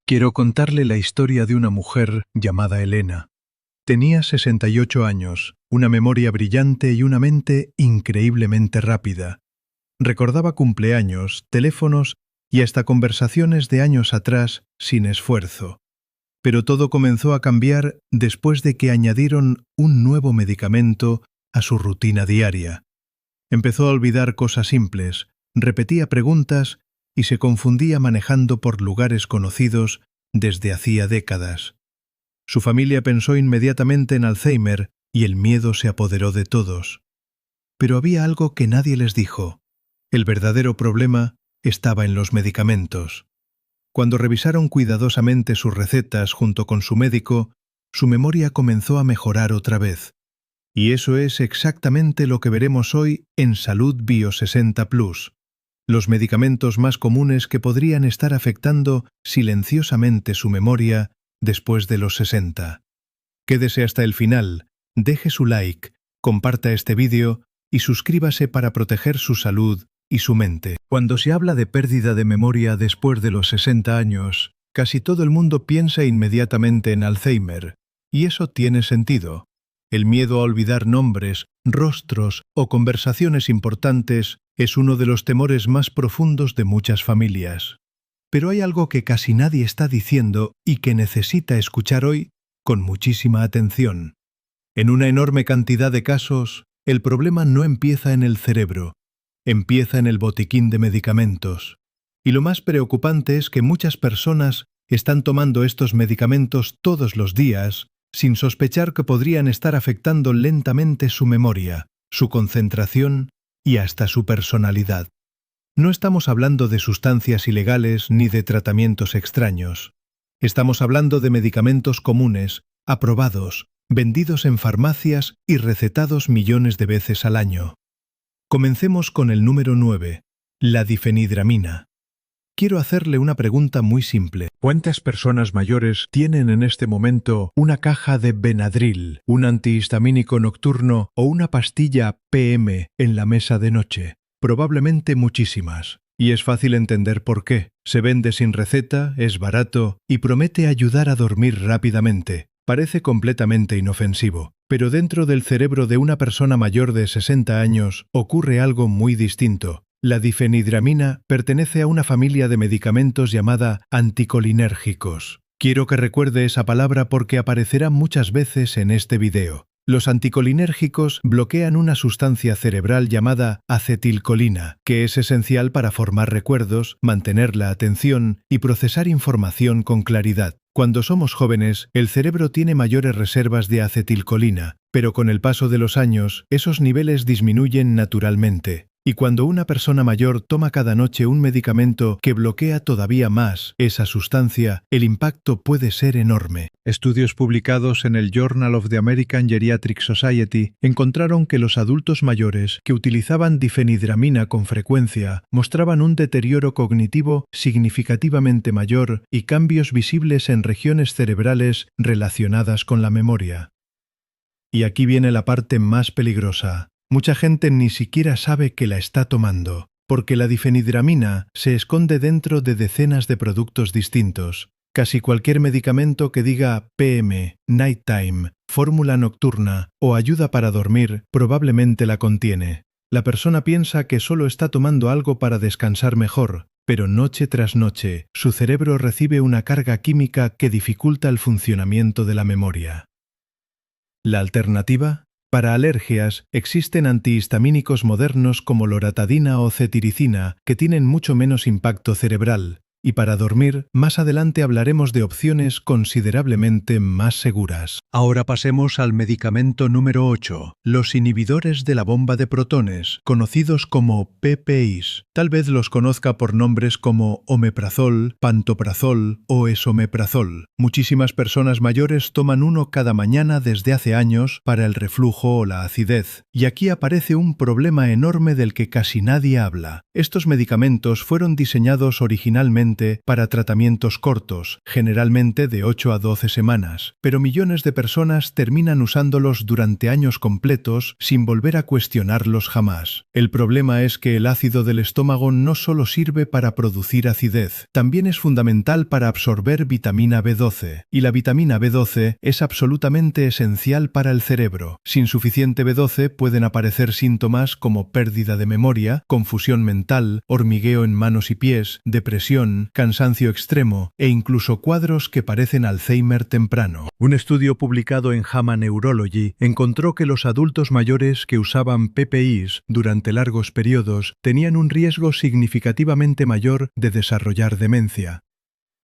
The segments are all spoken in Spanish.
Quiero contarle la historia de una mujer llamada Elena. Tenía 68 años, una memoria brillante y una mente increíblemente rápida. Recordaba cumpleaños, teléfonos y hasta conversaciones de años atrás sin esfuerzo. Pero todo comenzó a cambiar después de que añadieron un nuevo medicamento a su rutina diaria. Empezó a olvidar cosas simples, repetía preguntas y se confundía manejando por lugares conocidos desde hacía décadas. Su familia pensó inmediatamente en Alzheimer y el miedo se apoderó de todos. Pero había algo que nadie les dijo. El verdadero problema estaba en los medicamentos. Cuando revisaron cuidadosamente sus recetas junto con su médico, su memoria comenzó a mejorar otra vez. Y eso es exactamente lo que veremos hoy en Salud Bio 60 Plus. Los medicamentos más comunes que podrían estar afectando silenciosamente su memoria después de los 60. Quédese hasta el final, deje su like, comparta este vídeo y suscríbase para proteger su salud y su mente. Cuando se habla de pérdida de memoria después de los 60 años, casi todo el mundo piensa inmediatamente en Alzheimer, y eso tiene sentido. El miedo a olvidar nombres, rostros o conversaciones importantes es uno de los temores más profundos de muchas familias. Pero hay algo que casi nadie está diciendo y que necesita escuchar hoy con muchísima atención. En una enorme cantidad de casos, el problema no empieza en el cerebro, empieza en el botiquín de medicamentos. Y lo más preocupante es que muchas personas están tomando estos medicamentos todos los días sin sospechar que podrían estar afectando lentamente su memoria, su concentración y hasta su personalidad. No estamos hablando de sustancias ilegales ni de tratamientos extraños. Estamos hablando de medicamentos comunes, aprobados, vendidos en farmacias y recetados millones de veces al año. Comencemos con el número 9, la difenhidramina. Quiero hacerle una pregunta muy simple. ¿Cuántas personas mayores tienen en este momento una caja de Benadryl, un antihistamínico nocturno o una pastilla PM en la mesa de noche? Probablemente muchísimas. Y es fácil entender por qué. Se vende sin receta, es barato y promete ayudar a dormir rápidamente. Parece completamente inofensivo. Pero dentro del cerebro de una persona mayor de 60 años ocurre algo muy distinto. La difenhidramina pertenece a una familia de medicamentos llamada anticolinérgicos. Quiero que recuerde esa palabra porque aparecerá muchas veces en este video. Los anticolinérgicos bloquean una sustancia cerebral llamada acetilcolina, que es esencial para formar recuerdos, mantener la atención y procesar información con claridad. Cuando somos jóvenes, el cerebro tiene mayores reservas de acetilcolina, pero con el paso de los años, esos niveles disminuyen naturalmente. Y cuando una persona mayor toma cada noche un medicamento que bloquea todavía más esa sustancia, el impacto puede ser enorme. Estudios publicados en el Journal of the American Geriatric Society encontraron que los adultos mayores que utilizaban difenhidramina con frecuencia mostraban un deterioro cognitivo significativamente mayor y cambios visibles en regiones cerebrales relacionadas con la memoria. Y aquí viene la parte más peligrosa. Mucha gente ni siquiera sabe que la está tomando, porque la difenhidramina se esconde dentro de decenas de productos distintos. Casi cualquier medicamento que diga PM, Nighttime, fórmula nocturna o ayuda para dormir probablemente la contiene. La persona piensa que solo está tomando algo para descansar mejor, pero noche tras noche su cerebro recibe una carga química que dificulta el funcionamiento de la memoria. ¿La alternativa? Para alergias, existen antihistamínicos modernos como loratadina o cetiricina que tienen mucho menos impacto cerebral. Y para dormir, más adelante hablaremos de opciones considerablemente más seguras. Ahora pasemos al medicamento número 8, los inhibidores de la bomba de protones, conocidos como PPIs. Tal vez los conozca por nombres como omeprazol, pantoprazol o esomeprazol. Muchísimas personas mayores toman uno cada mañana desde hace años para el reflujo o la acidez. Y aquí aparece un problema enorme del que casi nadie habla. Estos medicamentos fueron diseñados originalmente inicialmente para tratamientos cortos, generalmente de 8 a 12 semanas, pero millones de personas terminan usándolos durante años completos sin volver a cuestionarlos jamás. El problema es que el ácido del estómago no solo sirve para producir acidez, también es fundamental para absorber vitamina B12, y la vitamina B12 es absolutamente esencial para el cerebro. Sin suficiente B12 pueden aparecer síntomas como pérdida de memoria, confusión mental, hormigueo en manos y pies, depresión, cansancio extremo e incluso cuadros que parecen Alzheimer temprano. Un estudio publicado en JAMA Neurology encontró que los adultos mayores que usaban PPIs durante largos periodos tenían un riesgo significativamente mayor de desarrollar demencia.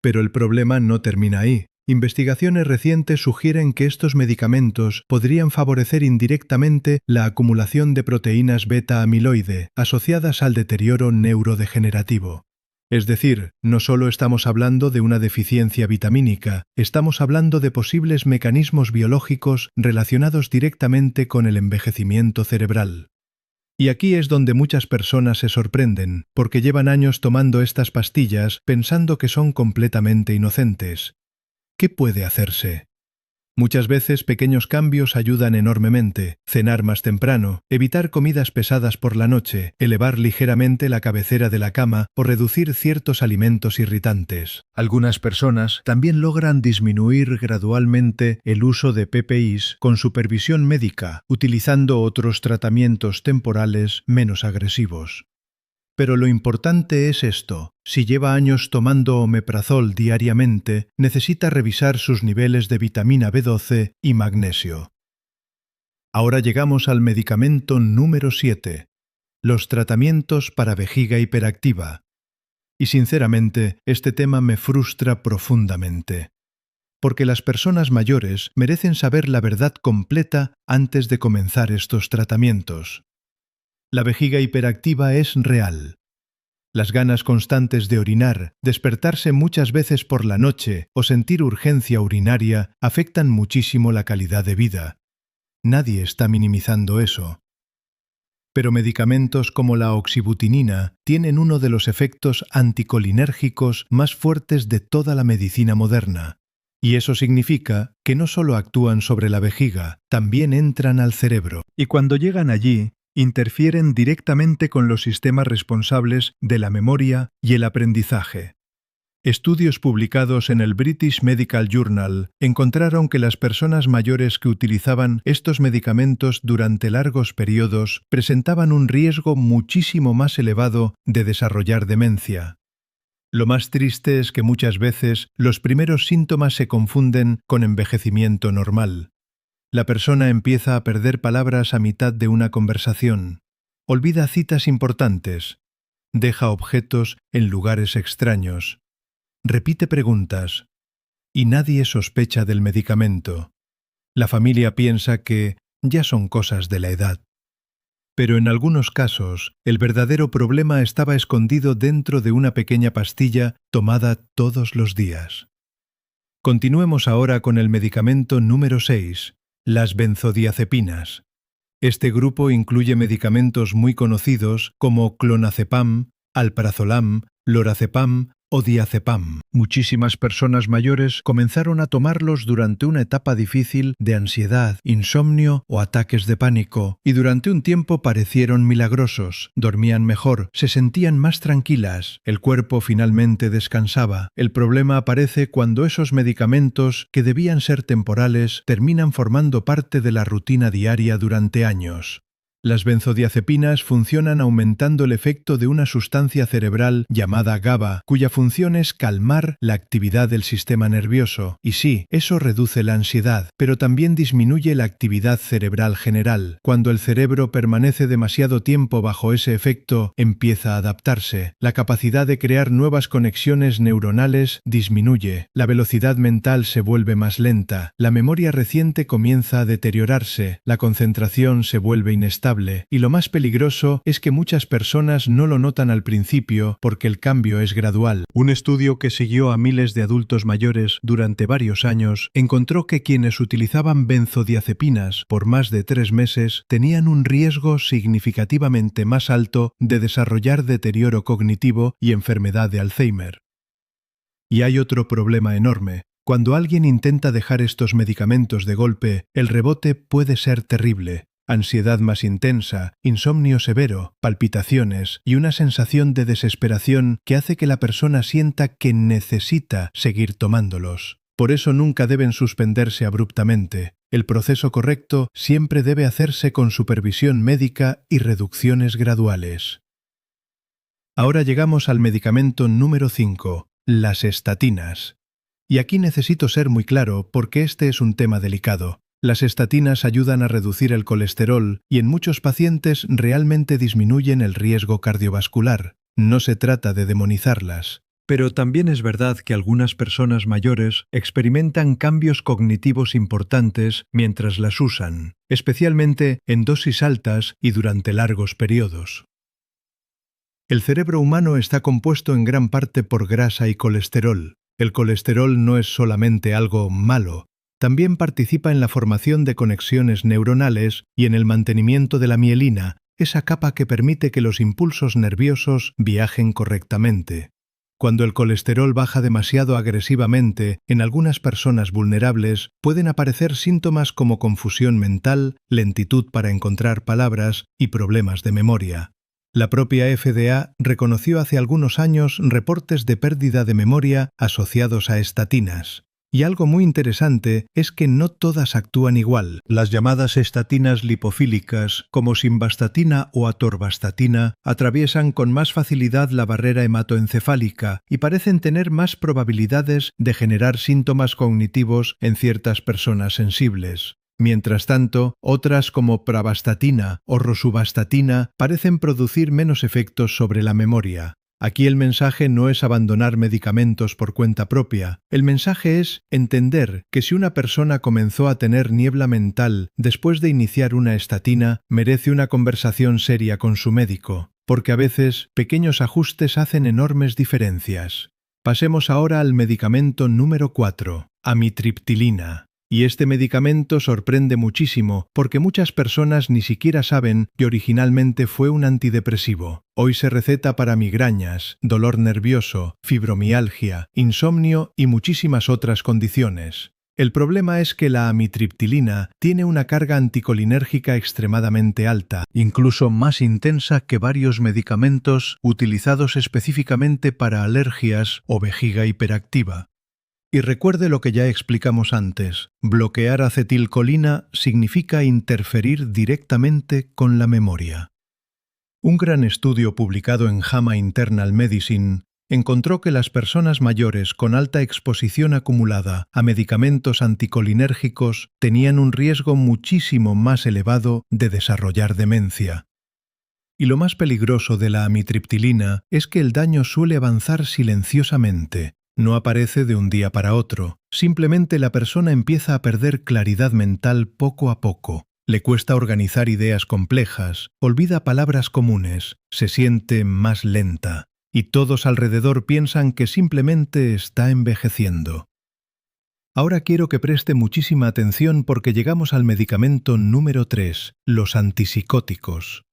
Pero el problema no termina ahí. Investigaciones recientes sugieren que estos medicamentos podrían favorecer indirectamente la acumulación de proteínas beta-amiloide asociadas al deterioro neurodegenerativo. Es decir, no solo estamos hablando de una deficiencia vitamínica, estamos hablando de posibles mecanismos biológicos relacionados directamente con el envejecimiento cerebral. Y aquí es donde muchas personas se sorprenden, porque llevan años tomando estas pastillas pensando que son completamente inocentes. ¿Qué puede hacerse? Muchas veces pequeños cambios ayudan enormemente. Cenar más temprano, evitar comidas pesadas por la noche, elevar ligeramente la cabecera de la cama o reducir ciertos alimentos irritantes. Algunas personas también logran disminuir gradualmente el uso de PPIs con supervisión médica, utilizando otros tratamientos temporales menos agresivos. Pero lo importante es esto: si lleva años tomando omeprazol diariamente, necesita revisar sus niveles de vitamina B12 y magnesio. Ahora llegamos al medicamento número 7, los tratamientos para vejiga hiperactiva. Y sinceramente, este tema me frustra profundamente. Porque las personas mayores merecen saber la verdad completa antes de comenzar estos tratamientos. La vejiga hiperactiva es real. Las ganas constantes de orinar, despertarse muchas veces por la noche o sentir urgencia urinaria afectan muchísimo la calidad de vida. Nadie está minimizando eso. Pero medicamentos como la oxibutinina tienen uno de los efectos anticolinérgicos más fuertes de toda la medicina moderna. Y eso significa que no solo actúan sobre la vejiga, también entran al cerebro. Y cuando llegan allí, interfieren directamente con los sistemas responsables de la memoria y el aprendizaje. Estudios publicados en el British Medical Journal encontraron que las personas mayores que utilizaban estos medicamentos durante largos periodos presentaban un riesgo muchísimo más elevado de desarrollar demencia. Lo más triste es que muchas veces los primeros síntomas se confunden con envejecimiento normal. La persona empieza a perder palabras a mitad de una conversación. Olvida citas importantes. Deja objetos en lugares extraños. Repite preguntas. Y nadie sospecha del medicamento. La familia piensa que ya son cosas de la edad. Pero en algunos casos, el verdadero problema estaba escondido dentro de una pequeña pastilla tomada todos los días. Continuemos ahora con el medicamento número 6. Las benzodiazepinas. Este grupo incluye medicamentos muy conocidos como clonazepam, alprazolam, lorazepam o diazepam. Muchísimas personas mayores comenzaron a tomarlos durante una etapa difícil de ansiedad, insomnio o ataques de pánico, y durante un tiempo parecieron milagrosos. Dormían mejor, se sentían más tranquilas, el cuerpo finalmente descansaba. El problema aparece cuando esos medicamentos, que debían ser temporales, terminan formando parte de la rutina diaria durante años. Las benzodiazepinas funcionan aumentando el efecto de una sustancia cerebral llamada GABA, cuya función es calmar la actividad del sistema nervioso. Y sí, eso reduce la ansiedad, pero también disminuye la actividad cerebral general. Cuando el cerebro permanece demasiado tiempo bajo ese efecto, empieza a adaptarse. La capacidad de crear nuevas conexiones neuronales disminuye. La velocidad mental se vuelve más lenta. La memoria reciente comienza a deteriorarse. La concentración se vuelve inestable. Y lo más peligroso es que muchas personas no lo notan al principio porque el cambio es gradual. Un estudio que siguió a miles de adultos mayores durante varios años encontró que quienes utilizaban benzodiazepinas por más de 3 meses tenían un riesgo significativamente más alto de desarrollar deterioro cognitivo y enfermedad de Alzheimer. Y hay otro problema enorme. Cuando alguien intenta dejar estos medicamentos de golpe, el rebote puede ser terrible. Ansiedad más intensa, insomnio severo, palpitaciones y una sensación de desesperación que hace que la persona sienta que necesita seguir tomándolos. Por eso nunca deben suspenderse abruptamente. El proceso correcto siempre debe hacerse con supervisión médica y reducciones graduales. Ahora llegamos al medicamento número 5, las estatinas. Y aquí necesito ser muy claro porque este es un tema delicado. Las estatinas ayudan a reducir el colesterol y en muchos pacientes realmente disminuyen el riesgo cardiovascular. No se trata de demonizarlas. Pero también es verdad que algunas personas mayores experimentan cambios cognitivos importantes mientras las usan, especialmente en dosis altas y durante largos periodos. El cerebro humano está compuesto en gran parte por grasa y colesterol. El colesterol no es solamente algo malo, también participa en la formación de conexiones neuronales y en el mantenimiento de la mielina, esa capa que permite que los impulsos nerviosos viajen correctamente. Cuando el colesterol baja demasiado agresivamente, en algunas personas vulnerables pueden aparecer síntomas como confusión mental, lentitud para encontrar palabras y problemas de memoria. La propia FDA reconoció hace algunos años reportes de pérdida de memoria asociados a estatinas. Y algo muy interesante es que no todas actúan igual. Las llamadas estatinas lipofílicas, como simvastatina o atorvastatina, atraviesan con más facilidad la barrera hematoencefálica y parecen tener más probabilidades de generar síntomas cognitivos en ciertas personas sensibles. Mientras tanto, otras como pravastatina o rosuvastatina parecen producir menos efectos sobre la memoria. Aquí el mensaje no es abandonar medicamentos por cuenta propia. El mensaje es entender que si una persona comenzó a tener niebla mental después de iniciar una estatina, merece una conversación seria con su médico, porque a veces pequeños ajustes hacen enormes diferencias. Pasemos ahora al medicamento número 4, amitriptilina. Y este medicamento sorprende muchísimo porque muchas personas ni siquiera saben que originalmente fue un antidepresivo. Hoy se receta para migrañas, dolor nervioso, fibromialgia, insomnio y muchísimas otras condiciones. El problema es que la amitriptilina tiene una carga anticolinérgica extremadamente alta, incluso más intensa que varios medicamentos utilizados específicamente para alergias o vejiga hiperactiva. Y recuerde lo que ya explicamos antes, bloquear acetilcolina significa interferir directamente con la memoria. Un gran estudio publicado en JAMA Internal Medicine encontró que las personas mayores con alta exposición acumulada a medicamentos anticolinérgicos tenían un riesgo muchísimo más elevado de desarrollar demencia. Y lo más peligroso de la amitriptilina es que el daño suele avanzar silenciosamente. No aparece de un día para otro, simplemente la persona empieza a perder claridad mental poco a poco. Le cuesta organizar ideas complejas, olvida palabras comunes, se siente más lenta, y todos alrededor piensan que simplemente está envejeciendo. Ahora quiero que preste muchísima atención porque llegamos al medicamento número 3, los antipsicóticos.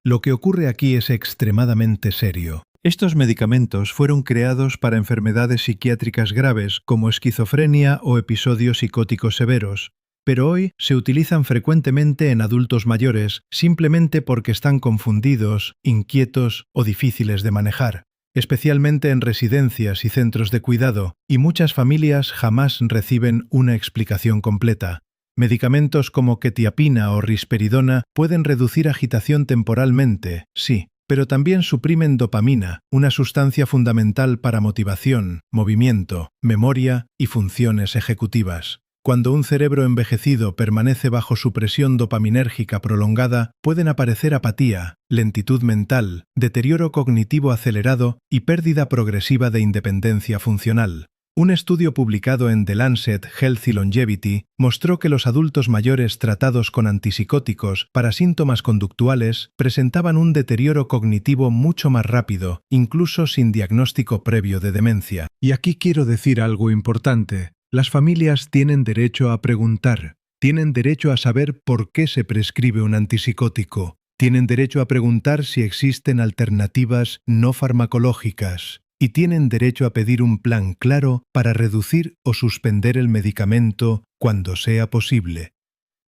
Lo que ocurre aquí es extremadamente serio. Estos medicamentos fueron creados para enfermedades psiquiátricas graves como esquizofrenia o episodios psicóticos severos, pero hoy se utilizan frecuentemente en adultos mayores simplemente porque están confundidos, inquietos o difíciles de manejar, especialmente en residencias y centros de cuidado, y muchas familias jamás reciben una explicación completa. Medicamentos como quetiapina o risperidona pueden reducir agitación temporalmente, sí, pero también suprimen dopamina, una sustancia fundamental para motivación, movimiento, memoria y funciones ejecutivas. Cuando un cerebro envejecido permanece bajo supresión dopaminérgica prolongada, pueden aparecer apatía, lentitud mental, deterioro cognitivo acelerado y pérdida progresiva de independencia funcional. Un estudio publicado en The Lancet Healthy Longevity mostró que los adultos mayores tratados con antipsicóticos para síntomas conductuales presentaban un deterioro cognitivo mucho más rápido, incluso sin diagnóstico previo de demencia. Y aquí quiero decir algo importante. Las familias tienen derecho a preguntar, tienen derecho a saber por qué se prescribe un antipsicótico, tienen derecho a preguntar si existen alternativas no farmacológicas. y tienen derecho a pedir un plan claro para reducir o suspender el medicamento cuando sea posible.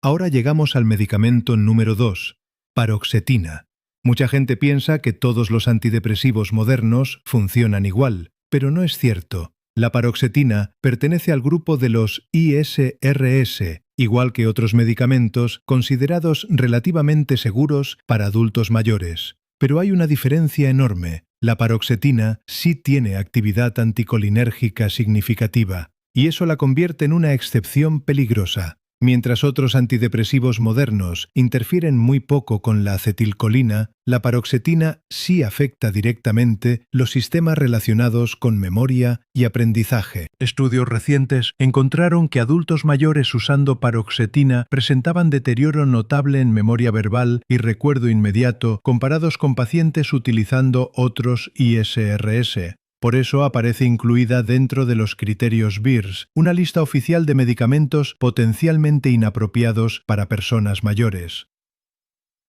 Ahora llegamos al medicamento número 2, paroxetina. Mucha gente piensa que todos los antidepresivos modernos funcionan igual, pero no es cierto. La paroxetina pertenece al grupo de los ISRS, igual que otros medicamentos considerados relativamente seguros para adultos mayores. Pero hay una diferencia enorme. La paroxetina sí tiene actividad anticolinérgica significativa, y eso la convierte en una excepción peligrosa. Mientras otros antidepresivos modernos interfieren muy poco con la acetilcolina, la paroxetina sí afecta directamente los sistemas relacionados con memoria y aprendizaje. Estudios recientes encontraron que adultos mayores usando paroxetina presentaban deterioro notable en memoria verbal y recuerdo inmediato comparados con pacientes utilizando otros ISRS. Por eso aparece incluida dentro de los criterios BIRS, una lista oficial de medicamentos potencialmente inapropiados para personas mayores.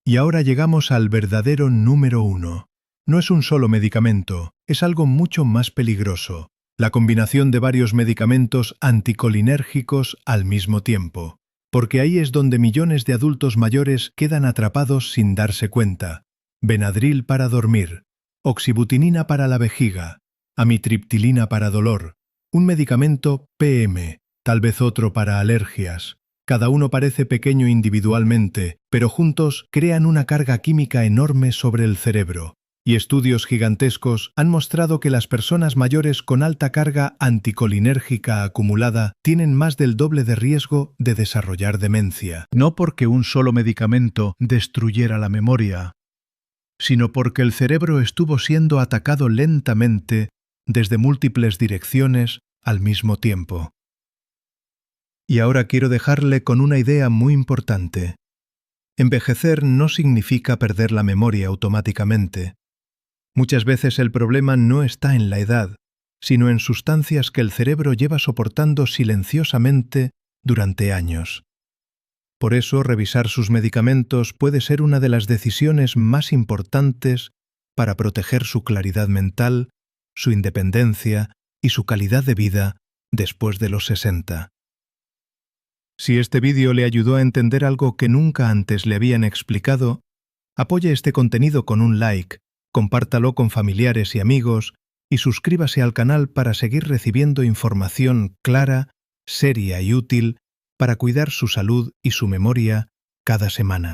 Y ahora llegamos al verdadero número 1. No es un solo medicamento, es algo mucho más peligroso: la combinación de varios medicamentos anticolinérgicos al mismo tiempo. Porque ahí es donde millones de adultos mayores quedan atrapados sin darse cuenta. Benadryl para dormir, oxibutinina para la vejiga, amitriptilina para dolor, un medicamento PM, tal vez otro para alergias. Cada uno parece pequeño individualmente, pero juntos crean una carga química enorme sobre el cerebro. Y estudios gigantescos han mostrado que las personas mayores con alta carga anticolinérgica acumulada tienen más del doble de riesgo de desarrollar demencia. No porque un solo medicamento destruyera la memoria, sino porque el cerebro estuvo siendo atacado lentamente desde múltiples direcciones al mismo tiempo. Y ahora quiero dejarle con una idea muy importante. Envejecer no significa perder la memoria automáticamente. Muchas veces el problema no está en la edad, sino en sustancias que el cerebro lleva soportando silenciosamente durante años. Por eso, revisar sus medicamentos puede ser una de las decisiones más importantes para proteger su claridad mental, su independencia y su calidad de vida después de los 60. Si este vídeo le ayudó a entender algo que nunca antes le habían explicado, apoye este contenido con un like, compártalo con familiares y amigos y suscríbase al canal para seguir recibiendo información clara, seria y útil para cuidar su salud y su memoria cada semana.